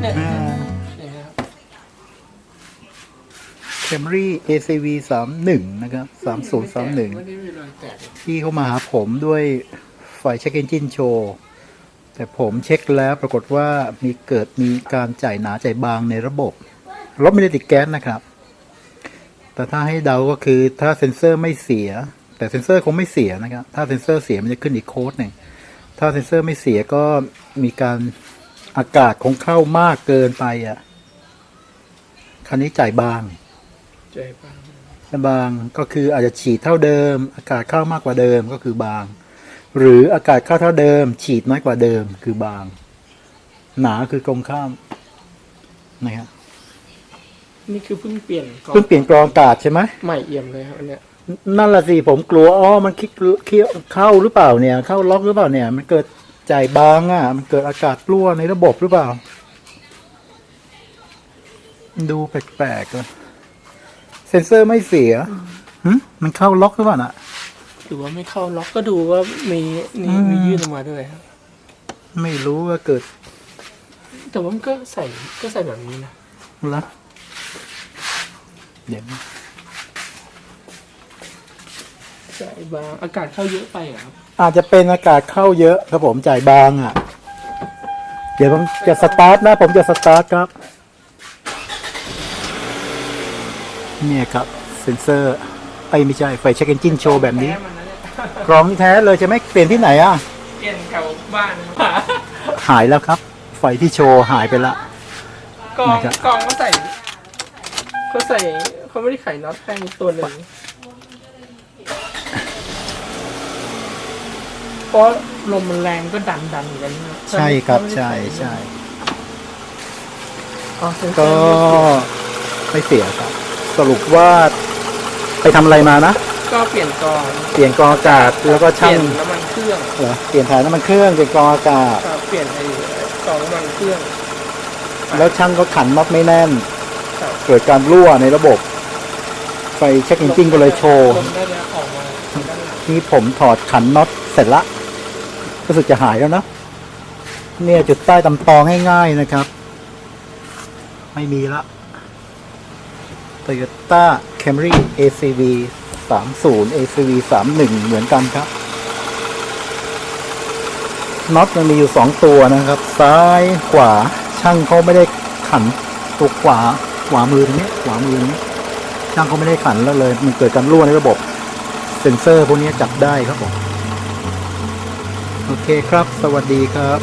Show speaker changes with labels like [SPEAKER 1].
[SPEAKER 1] เนี่ยครับ
[SPEAKER 2] Camry ACV 31นะครับ3031
[SPEAKER 1] ไม่ได้มีรอยแตก
[SPEAKER 2] ที่เข้ามาหาผมด้วยไฟเช็คเอนจินโชว์แต่ผมเช็คแล้วปรากฏว่ามีการจ่ายหนาจ่ายบางในระบบรถไม่ได้ติดแก๊สนะครับแต่ถ้าให้เดาก็คือถ้าเซ็นเซอร์ไม่เสียแต่เซ็นเซอร์คงไม่เสียนะครับถ้าเซ็นเซอร์เสียมันจะขึ้นอีกโค้ดหนึ่งถ้าเซ็นเซอร์ไม่เสียก็มีการอากาศคงเข้ามากเกินไปอ่ะคันนี้จ่ายบางบางก็คืออาจจะฉีดเท่าเดิมอากาศเข้ามากกว่าเดิมก็คือบางหรืออากาศเข้าเท่าเดิมฉีดน้อยกว่าเดิมคือบางหนาคือตรงข้ามนะครับ
[SPEAKER 1] นี่คือเพิ่งเปลี่ยน
[SPEAKER 2] กรองอากาศใช่ไหม
[SPEAKER 1] ใหม่เอี่ยมเลยครับอันเนี้ย
[SPEAKER 2] นั่นละสิผมกลัวมันเข้าหรือเปล่าเนี่ยเข้าล็อกหรือเปล่าเนี่ยมันเกิดจ่ายบางมันเกิดอากาศรั่วในระบบหรือเปล่าดูแปลกๆเลยเซ็นเซอร์ไม่เสียมันเข้าล็อกหรือเปล่าน่ะ
[SPEAKER 1] หรือว่าไม่เข้าล็อกก็ดูว่ามียื่นออกมาด้วยครับ
[SPEAKER 2] ไม่รู้ว่าเกิด
[SPEAKER 1] แต่ว่ามันก็ใส่แบบนี้นะ
[SPEAKER 2] ละเดี๋ยว
[SPEAKER 1] ใส่บางอากาศเข้าเยอะไปเหรอครับ
[SPEAKER 2] อาจจะเป็นอากาศเข้าเยอะครับผมจ่ายบางเดี๋ยวผมจะสตาร์ทนะผมจะสตาร์ทครับเนี่ยครับเซ็นเซอร์ไม่ใช่ไฟเช็คเอนจินโชว์แบบนี้กรองที่แท้เลยจะไม่เปลี่ยนที่ไหน
[SPEAKER 1] เปลี่ยนแถวบ้าน
[SPEAKER 2] หายแล้วครับไฟที่โชว์หายไปละ
[SPEAKER 1] กองก็ใส่เขาไม่ได้ไขน็อตแป้งตัวหนึ่งเพราะลมมันแรงก็ดันอยู่กันนะ
[SPEAKER 2] ใช่ครับใช่ก็ไม่เสียครับสรุปว่าไปทำอะไรมานะ
[SPEAKER 1] ก็เปลี่ยนกร
[SPEAKER 2] องอากาศแล้วก็ช่าง
[SPEAKER 1] น้ำมันเครื่อง
[SPEAKER 2] เปลี่ยนถ่ายน้ำมันเครื่องเปลี่ยนกรองอากาศ
[SPEAKER 1] เปลี่ยนกรองน้ำมันเครื่อง
[SPEAKER 2] แล้วช่างก็ขันน็อตไม่แน่นเกิดการรั่วในระบบไฟเช็คเอนจินก็เลยโชว์นี่ผมถอดขันน็อตเสร็จละรู้สึกจะหายแล้วนะเนี่ยจุดใต้ตำตอง่ายๆนะครับไม่มีละ Toyota Camry ACV 30 ACV 31เหมือนกันครับน็อตมันมีอยู่2ตัวนะครับซ้ายขวาช่างเขาไม่ได้ขันตัวขวามือตรงนี้ช่างเขาไม่ได้ขันแล้วเลยมันเกิดการรั่วในระบบเซ็นเซอร์พวกนี้จับได้ครับผมโอเคครับสวัสดีครับ